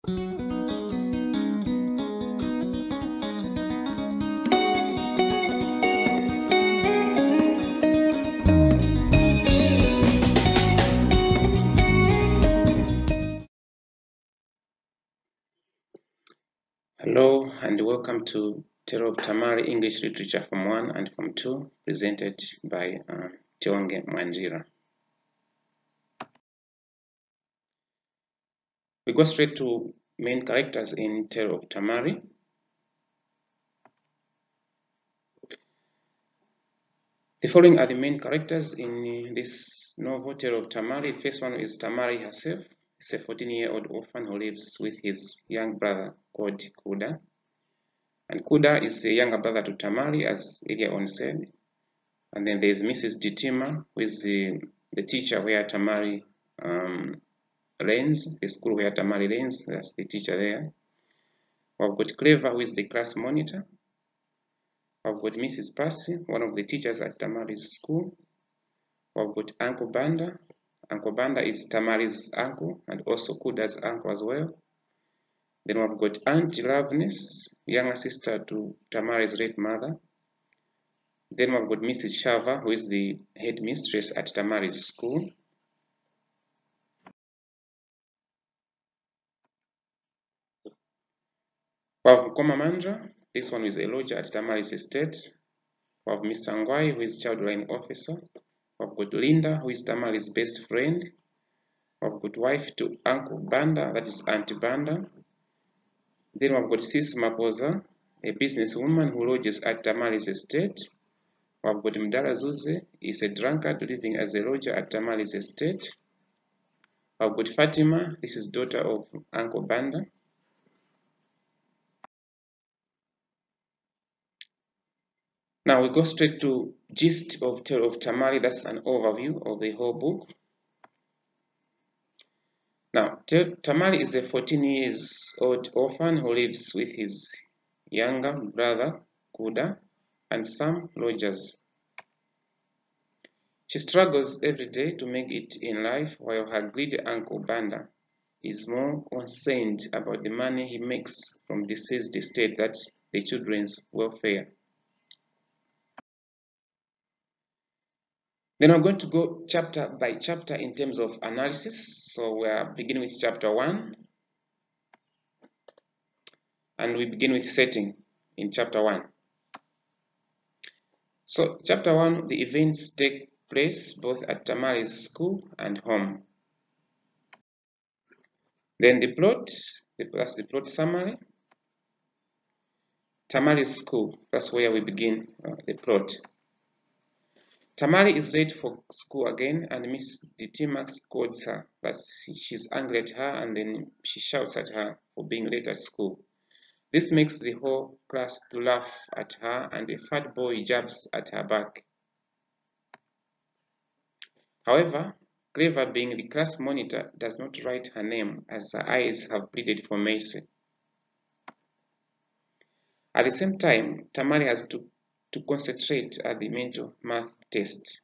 Hello and welcome to Tale of Tamari English Literature Form 1 and Form 2, presented by Tionge Mwanjira. We go straight to main characters in Tale of Tamari. The following are the main characters in this novel, Tale of Tamari. The first one is Tamari herself. She's a 14-year-old orphan who lives with his young brother called Kuda. And Kuda is a younger brother to Tamari, as earlier on said. And then there's Mrs. Ditima, who is the teacher where Tamari reigns, the school where Tamari reigns. That's the teacher there. We've got Clever, who is the class monitor. We've got Mrs. Percy, one of the teachers at Tamari's school. We've got Uncle Banda. Uncle Banda is Tamari's uncle and also Kuda's uncle as well. Then we've got Auntie Loveness, younger sister to Tamari's late mother. Then we've got Mrs. Shava, who is the headmistress at Tamari's school. We have Komamandra. This one is a lodger at Tamari's estate. We have Mr. Ngwai, who is child line officer. We've got Linda, who is Tamari's best friend. We've got wife to Uncle Banda, that is Auntie Banda. Then we've got Sis Maposa, a businesswoman who lodges at Tamari's estate. We've got Mdala Zuze, is a drunkard living as a lodger at Tamari's estate. We've got Fatima, this is daughter of Uncle Banda. Now we go straight to gist of Tale of Tamari. That's an overview of the whole book. Now, Tamari is a 14-year-old orphan who lives with his younger brother, Kuda, and some lodgers. She struggles every day to make it in life, while her greedy uncle Banda is more concerned about the money he makes from the seized estate than the children's welfare. Then I'm going to go chapter by chapter in terms of analysis. So we are beginning with chapter 1. And we begin with setting in chapter 1. So chapter 1, the events take place both at Tamari's school and home. Then the plot, that's the plot summary. Tamari's school, that's where we begin the plot. Tamari is late for school again, and Miss Ditima scolds her. She's angry at her, and then she shouts at her for being late at school. This makes the whole class to laugh at her, and the fat boy jabs at her back. However, Clever, being the class monitor, does not write her name, as her eyes have pleaded for mercy. At the same time, Tamari has to concentrate at the mental math test.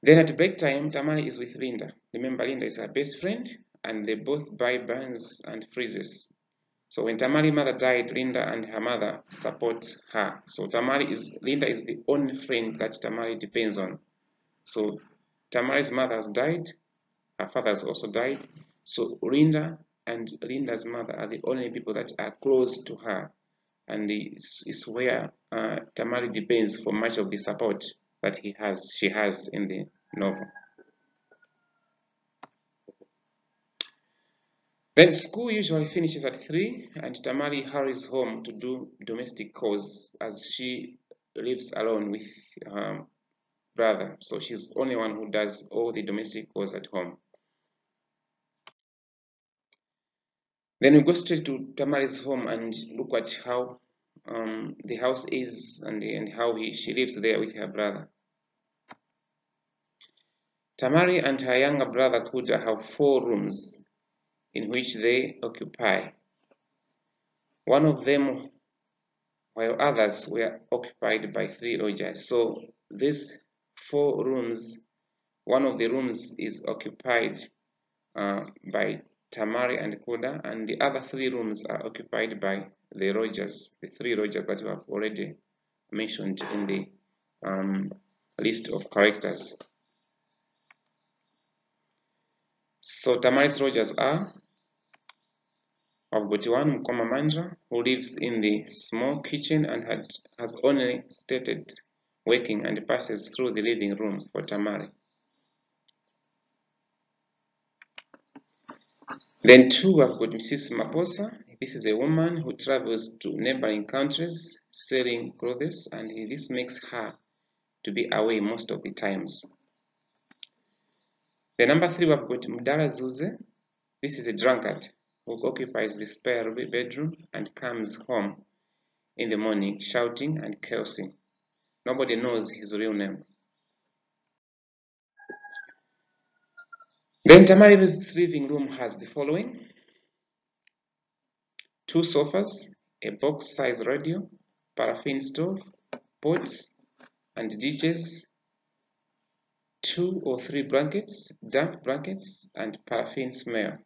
Then at break time, Tamari is with Linda. Remember, Linda is her best friend, and they both buy buns and freezes. So when Tamari's mother died, Linda and her mother support her. So Linda is the only friend that Tamari depends on. So Tamari's mother has died, her father has also died. So Linda and Linda's mother are the only people that are close to her. And it's where Tamari depends for much of the support that she has in the novel. Then school usually finishes at 3, and Tamari hurries home to do domestic chores as she lives alone with her brother. So she's the only one who does all the domestic chores at home. Then we go straight to Tamari's home and look at how the house is and how she lives there with her brother. Tamari and her younger brother Kuda have 4 rooms in which they occupy. One of them, while others were occupied by 3 lodgers. So these 4 rooms, one of the rooms is occupied by Tamari and Kuda, and the other 3 rooms are occupied by the Rogers, the 3 Rogers that we have already mentioned in the list of characters. So Tamari's Rogers are, I've got one Mkoma Mandra who lives in the small kitchen and has only started working and passes through the living room for Tamari. Then 2, I've got Mrs. Maposa. This is a woman who travels to neighboring countries selling clothes, and this makes her to be away most of the times. The number 3, we've got Mdala Zuze. This is a drunkard who occupies the spare bedroom and comes home in the morning shouting and cursing. Nobody knows his real name. Then Tamari's living room has the following: 2 sofas, a box-size radio, paraffin stove, pots and dishes, 2 or 3 blankets, damp blankets, and paraffin smell.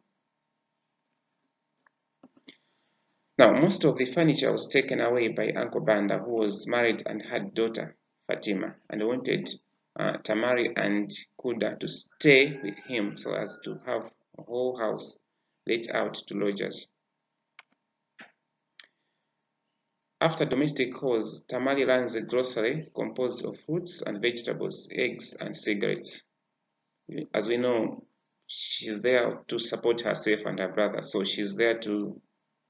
Now, most of the furniture was taken away by Uncle Banda, who was married and had daughter Fatima, and wanted Tamari and Kuda to stay with him so as to have a whole house let out to lodgers. After domestic calls, Tamari runs a grocery composed of fruits and vegetables, eggs and cigarettes. As we know, she's there to support herself and her brother, so she's there to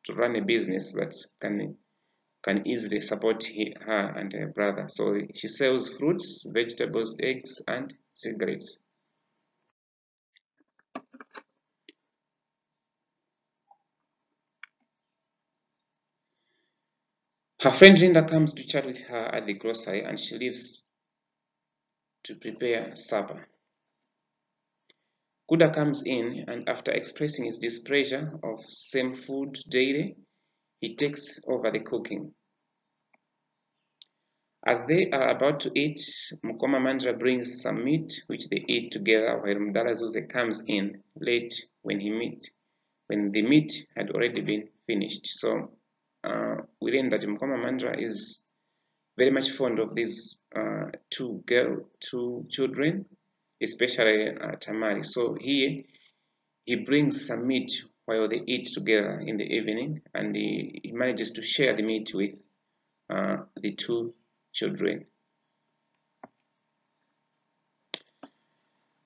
run a business that can easily support her and her brother. So she sells fruits, vegetables, eggs, and cigarettes. Her friend Linda comes to chat with her at the grocery, and she leaves to prepare supper. Kuda comes in, and after expressing his displeasure of same food daily, he takes over the cooking. As they are about to eat, Mkoma Mandra brings some meat which they eat together, while Mdala Zuze comes in late when the meat had already been finished. So we learn that Mkoma Mandra is very much fond of these 2 children, especially Tamari. So he brings some meat while they eat together in the evening, and he manages to share the meat with the 2 children.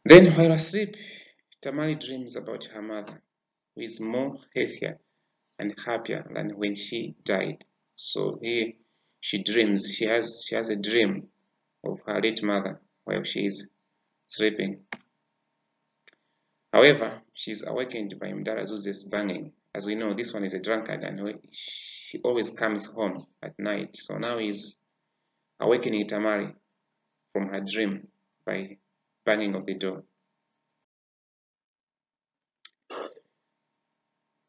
Then while asleep, Tamari dreams about her mother, who is more healthier and happier than when she died. So she dreams, she has a dream of her late mother while she is sleeping. However, she is awakened by Mdala Zuze's banging. As we know, this one is a drunkard and she always comes home at night. So now he's awakening Tamari from her dream by banging of the door.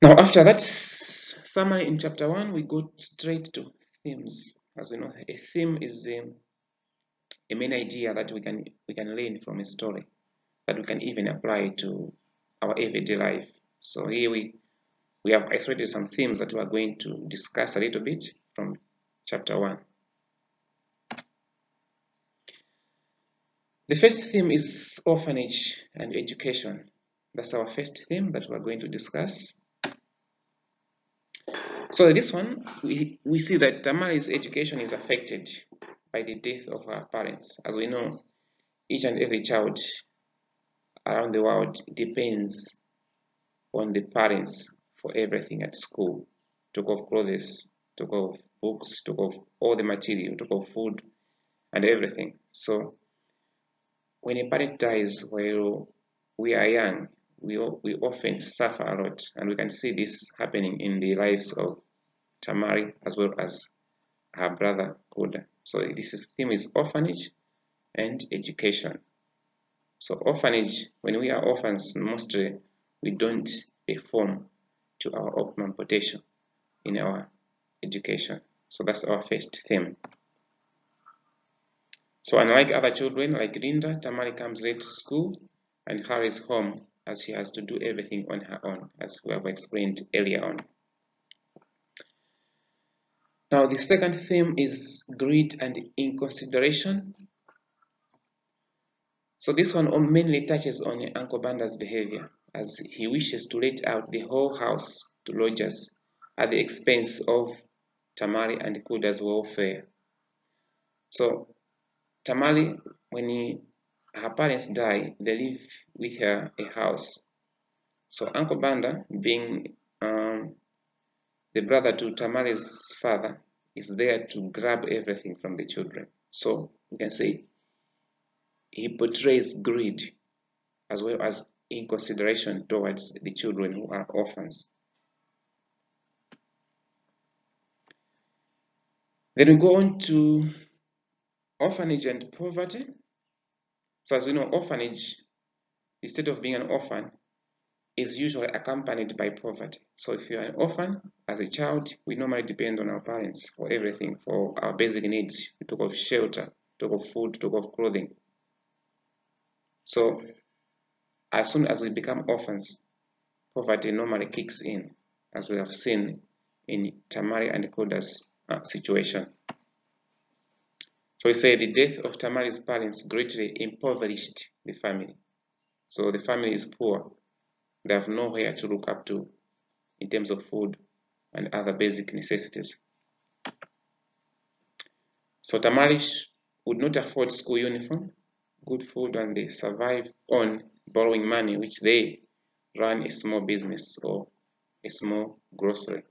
Now, after that summary in chapter 1, we go straight to themes. As we know, a theme is a main idea that we can learn from a story, that we can even apply to our everyday life. So here we have isolated some themes that we are going to discuss a little bit from chapter 1. The first theme is orphanage and education. That's our first theme that we are going to discuss. So this one, we see that Tamari's education is affected by the death of her parents. As we know, each and every child around the world depends on the parents for everything at school. Talk of clothes, talk of books, talk of all the material, talk of food and everything. So when a parent dies while we are young, we often suffer a lot, and we can see this happening in the lives of Tamari as well as her brother Kuda. So this theme is orphanage and education. So orphanage, when we are orphans, mostly we don't perform to our optimum potential in our education. So that's our first theme. So unlike other children like Linda, Tamari comes late to school and hurries home as she has to do everything on her own, as we have explained earlier on. Now, the second theme is greed and inconsideration. So this one mainly touches on Uncle Banda's behavior, as he wishes to let out the whole house to lodgers at the expense of Tamari and Kuda's welfare. So Tamari, when her parents die, they leave with her a house. So Uncle Banda, being the brother to Tamari's father, is there to grab everything from the children. So we can say he portrays greed as well as inconsideration towards the children who are orphans. Then we go on to orphanage and poverty. So as we know, orphanage, the state of being an orphan, is usually accompanied by poverty. So if you're an orphan, as a child, we normally depend on our parents for everything, for our basic needs. We talk of shelter, talk of food, talk of clothing. So as soon as we become orphans, poverty normally kicks in, as we have seen in Tamari and Kuda's situation. So we say the death of Tamari's parents greatly impoverished the family. So the family is poor. They have nowhere to look up to in terms of food and other basic necessities. So Tamari would not afford school uniform, good food, and they survive on borrowing money, which they run a small business or a small grocery.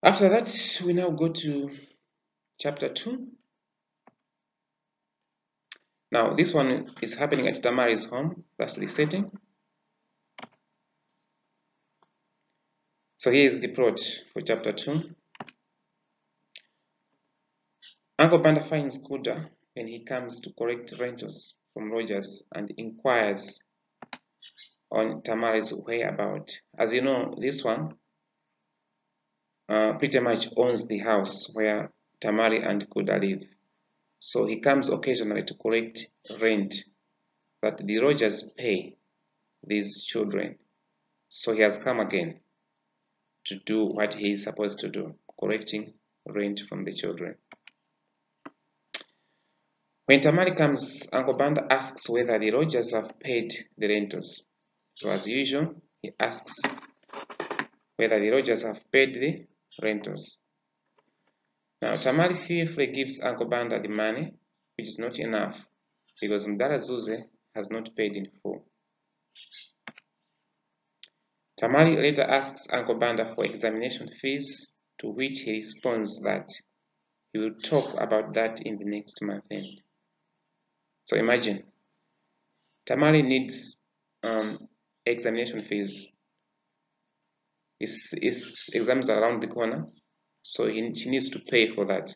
After that, we now go to chapter 2. Now, this one is happening at Tamari's home. That's the setting. So here is the plot for chapter 2. Uncle Banda finds Kuda when he comes to collect rentals from Rogers and inquires on Tamari's whereabouts. As you know, this one pretty much owns the house where Tamari and Kuda live. So he comes occasionally to collect rent that the Rogers pay these children. So he has come again to do what he is supposed to do, collecting rent from the children. When Tamari comes, Uncle Banda asks whether the Rogers have paid the rentals. So as usual, he asks whether the Rogers have paid the rentals. Now Tamari fearfully gives Uncle Banda the money, which is not enough because Mdala Zuze has not paid in full. Tamari later asks Uncle Banda for examination fees, to which he responds that he will talk about that in the next month end. So imagine, Tamari needs examination fees. His exams are around the corner, so she needs to pay for that.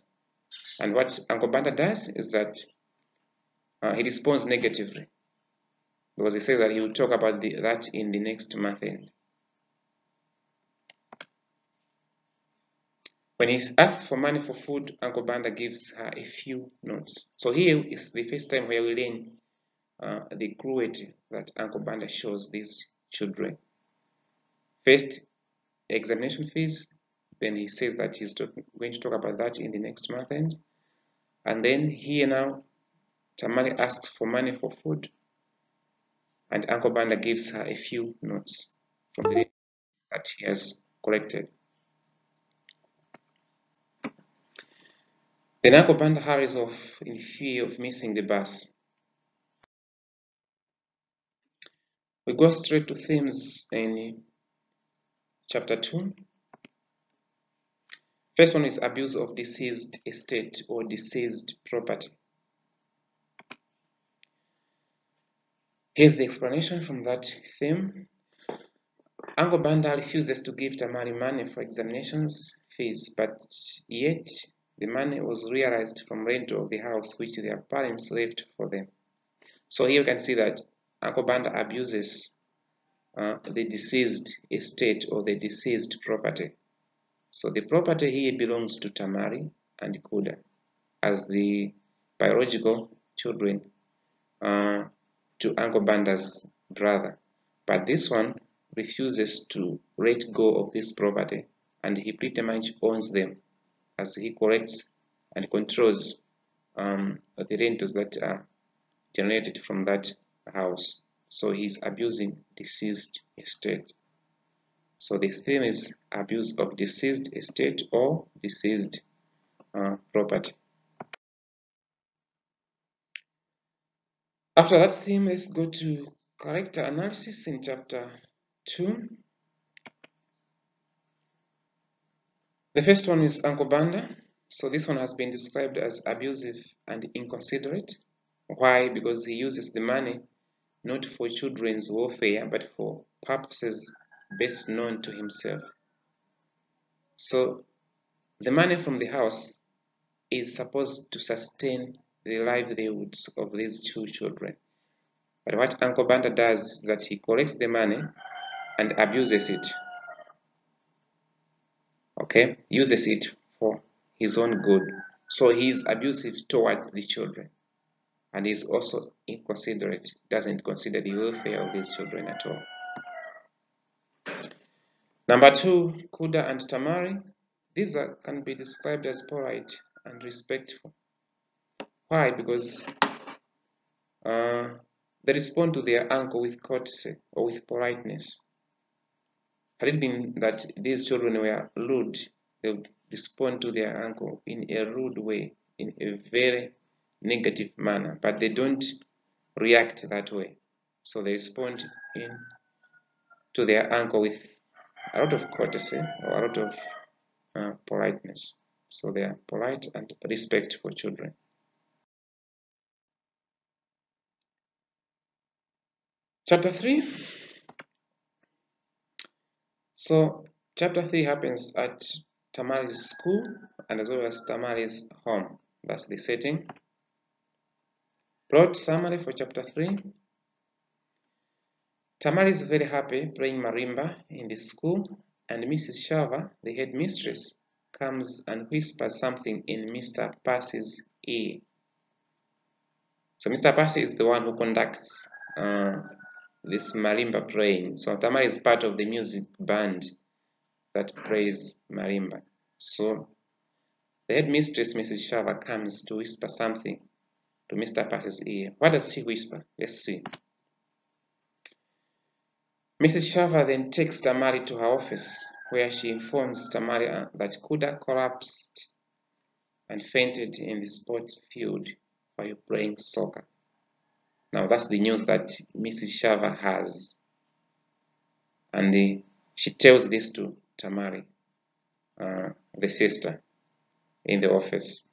And what Uncle Banda does is that he responds negatively because he says that he will talk about that in the next month end. When he asks for money for food, Uncle Banda gives her a few notes. So here is the first time where we learn the cruelty that Uncle Banda shows these children. First, examination fees. Then he says that he's going to talk about that in the next month end. And then here now, Tamari asks for money for food, and Uncle Banda gives her a few notes from the that he has collected. Then Uncle Banda hurries off in fear of missing the bus. We go straight to themes in chapter 2. First one is abuse of deceased estate or deceased property. Here's the explanation from that theme. Uncle Banda refuses to give Tamari money for examinations fees, but yet the money was realized from rental of the house which their parents left for them. So here you can see that Uncle Banda abuses the deceased estate or the deceased property. So the property here belongs to Tamari and Kuda as the biological children to Uncle Banda's brother. But this one refuses to let go of this property, and he pretty much owns them as he collects and controls the rentals that are generated from that house. So he's abusing deceased estate. So the theme is abuse of deceased estate or deceased property. After that theme, let's go to character analysis in chapter 2. The first one is Uncle Banda. So this one has been described as abusive and inconsiderate. Why? Because he uses the money not for children's welfare, but for purposes best known to himself. So the money from the house is supposed to sustain the livelihoods of these two children. But what Uncle Banda does is that he collects the money and abuses it. Okay, uses it for his own good. So he is abusive towards the children, and is also inconsiderate, doesn't consider the welfare of these children at all. Number 2, Kuda and Tamari. These can be described as polite and respectful. Why? Because they respond to their uncle with courtesy or with politeness. Had it been that these children were rude, they would respond to their uncle in a rude way, in a very negative manner, but they don't react that way. So they respond to their uncle with a lot of courtesy or a lot of politeness. So they are polite and respect for children. Chapter 3. So chapter 3 happens at Tamari's school and as well as Tamari's home. That's the setting. Plot summary for chapter 3. Tamari is very happy playing marimba in the school, and Mrs. Shava, the headmistress, comes and whispers something in Mr. Percy's ear. So Mr. Percy is the one who conducts this marimba playing. So Tamari is part of the music band that plays marimba. So the headmistress, Mrs. Shava, comes to whisper something to Mr. Percy's ear. What does she whisper? Let's see. Mrs. Shava then takes Tamari to her office, where she informs Tamari that Kuda collapsed and fainted in the sports field while playing soccer. Now that's the news that Mrs. Shava has, and she tells this to Tamari, the sister, in the office.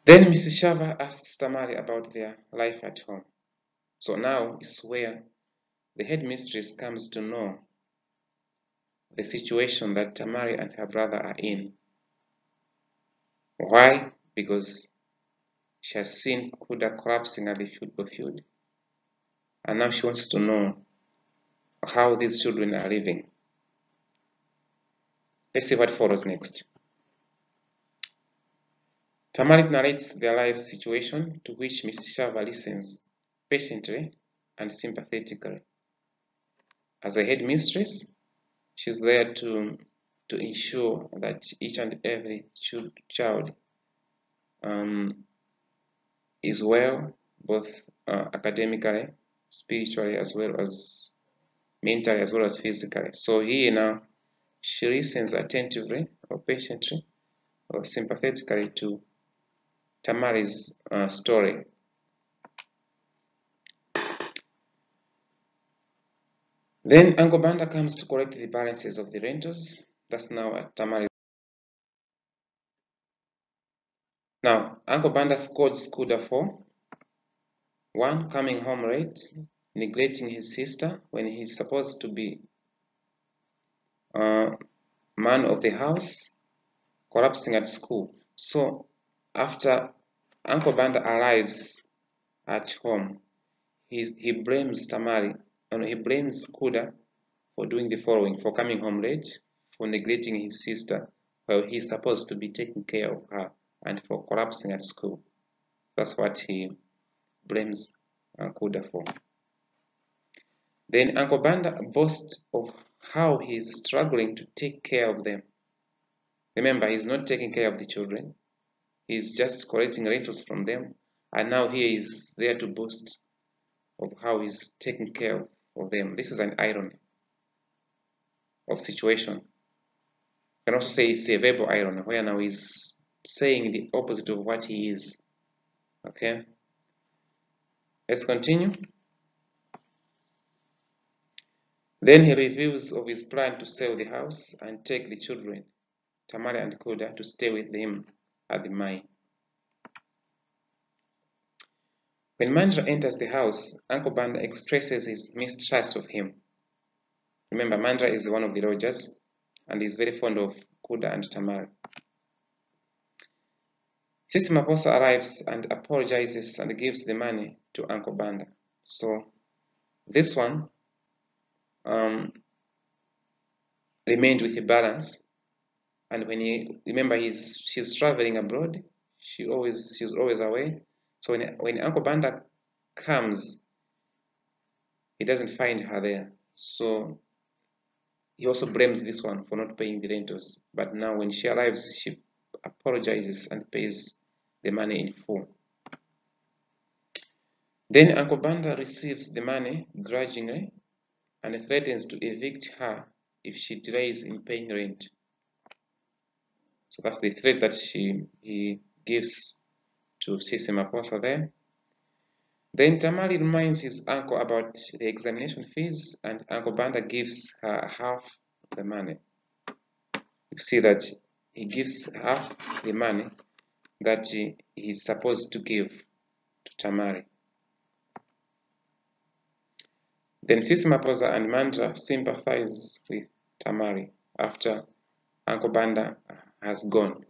Then Mrs. Shava asks Tamari about their life at home. So now is where the headmistress comes to know the situation that Tamari and her brother are in. Why? Because she has seen Kuda collapsing at the football field, and now she wants to know how these children are living. Let's see what follows next. Tamari narrates their life situation, to which Mrs. Shava listens patiently and sympathetically. As a headmistress, she's there to ensure that each and every child is well, both academically, spiritually, as well as mentally, as well as physically. So here now, she listens attentively or patiently or sympathetically to Tamari's story. Then Uncle Banda comes to collect the balances of the rentals. That's now at Tamari's. Now, Uncle Banda scolds Kuda for 1. Coming home late, neglecting his sister when he's supposed to be man of the house, collapsing at school. So after Uncle Banda arrives at home, he blames Tamari, and he blames Kuda for doing the following: for coming home late, for neglecting his sister while he's supposed to be taking care of her, and for collapsing at school. That's what he blames Kuda for. Then Uncle Banda boasts of how he is struggling to take care of them. Remember, he's not taking care of the children. He's just collecting rentals from them. And now he is there to boast of how he's taking care of them. This is an irony of situation. You can also say it's a verbal irony, where now he's saying the opposite of what he is. Okay? Let's continue. Then he reveals of his plan to sell the house and take the children, Tamari and Kuda, to stay with him at the mine. When Mandra enters the house, Uncle Banda expresses his mistrust of him. Remember, Mandra is one of the lodgers and is very fond of Kuda and Tamari. Sisi Maposa arrives and apologizes and gives the money to Uncle Banda. So this one remained with a balance, and when she's traveling abroad, she's always away. So when Uncle Banda comes, he doesn't find her there. So he also blames this one for not paying the rentals. But now when she arrives, she apologizes and pays the money in full. Then Uncle Banda receives the money grudgingly and threatens to evict her if she delays in paying rent. So that's the threat that he gives to Sisi Maposa there. Then Tamari reminds his uncle about the examination fees, and Uncle Banda gives her half the money. You see that he gives half the money that he is supposed to give to Tamari. Then Sis Maposa and Mandra sympathize with Tamari after Uncle Banda has gone.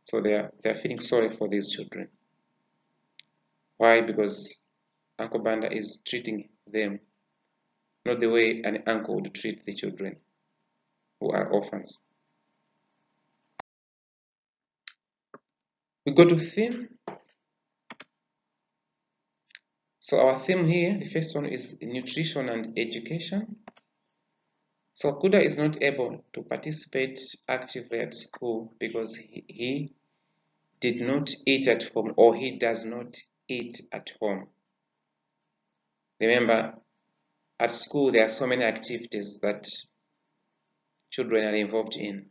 So they are feeling sorry for these children. Why? Because Uncle Banda is treating them not the way an uncle would treat the children who are orphans. We go to theme. So our theme here, the first one is nutrition and education. So Kuda is not able to participate actively at school because he did not eat at home, or he does not eat at home. Remember, at school there are so many activities that children are involved in.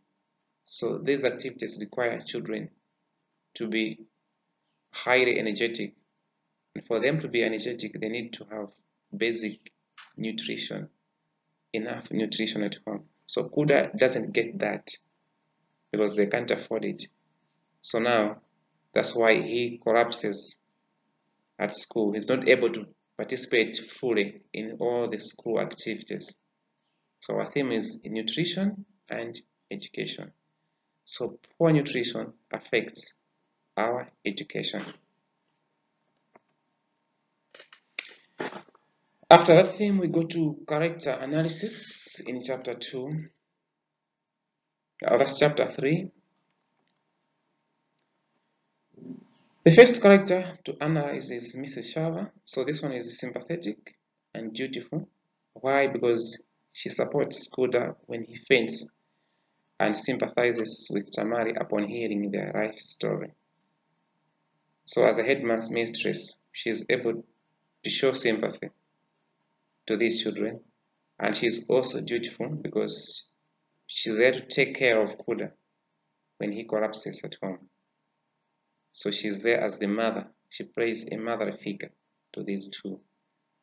So these activities require children to be highly energetic. And for them to be energetic, they need to have basic nutrition, enough nutrition at home. So Kuda doesn't get that because they can't afford it. So now that's why he collapses at school. He's not able to participate fully in all the school activities. So our theme is nutrition and education. So poor nutrition affects our education. After that theme, we go to character analysis in chapter 2. That's chapter 3. The first character to analyze is Mrs. Shava. So this one is sympathetic and dutiful. Why? Because she supports Kuda when he faints and sympathizes with Tamari upon hearing their life story. So as a headmistress, she is able to show sympathy to these children, and she's also dutiful because she's there to take care of Kuda when he collapses at home. So she's there as the mother. She plays a mother figure to these two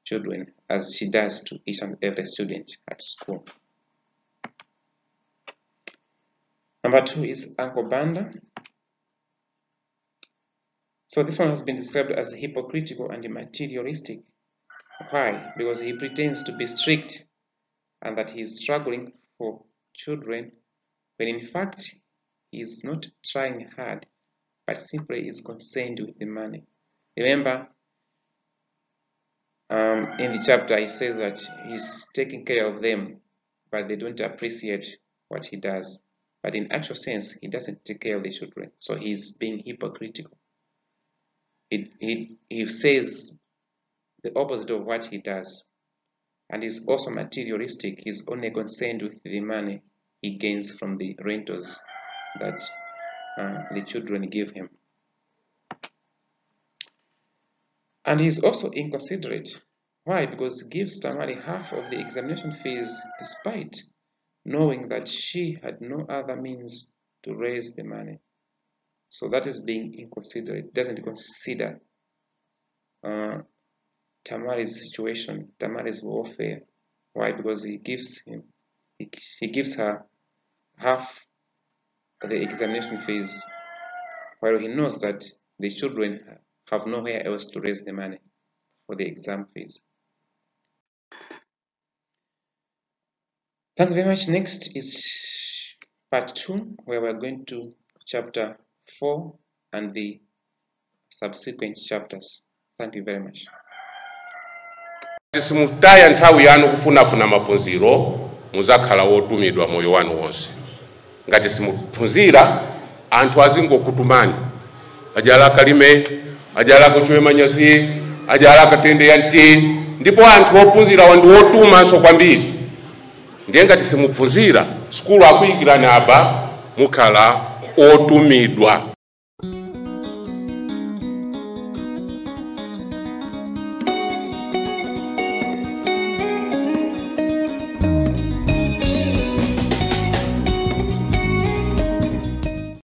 children, as she does to each and every student at school. Number 2 is Uncle Banda. So this one has been described as hypocritical and materialistic. Why? Because he pretends to be strict and that he is struggling for children, when in fact he is not trying hard, but simply is concerned with the money. Remember, in the chapter he says that he's taking care of them, but they don't appreciate what he does. But in actual sense, he doesn't take care of the children. So he's being hypocritical. He says the opposite of what he does. And he's also materialistic. He's only concerned with the money he gains from the rentals that the children give him. And he's also inconsiderate. Why? Because he gives Tamari half of the examination fees despite knowing that she had no other means to raise the money. So that is being inconsiderate. Doesn't consider Tamari's situation, Tamari's welfare. Why? Because he gives her half the examination fees, while he knows that the children have nowhere else to raise the money for the exam fees. Thank you very much. Next is part 2, where we're going to chapter 4 and the subsequent chapters. Thank you very much. Simutaya nthawi yanu kufunafuna maphunziro muzakhala wotumidwa moyo wanu wonse. Ngati simuphunzira anthu azingokutumani. Ajala kalime, ajala kuchwe manyazi, ajala katende yanti, ndipo anthu ophunzira wandu wotuma so kwambiri. Ndiye ngati simuphunzira, skulu akuyikirani apa mukhala otumidwa.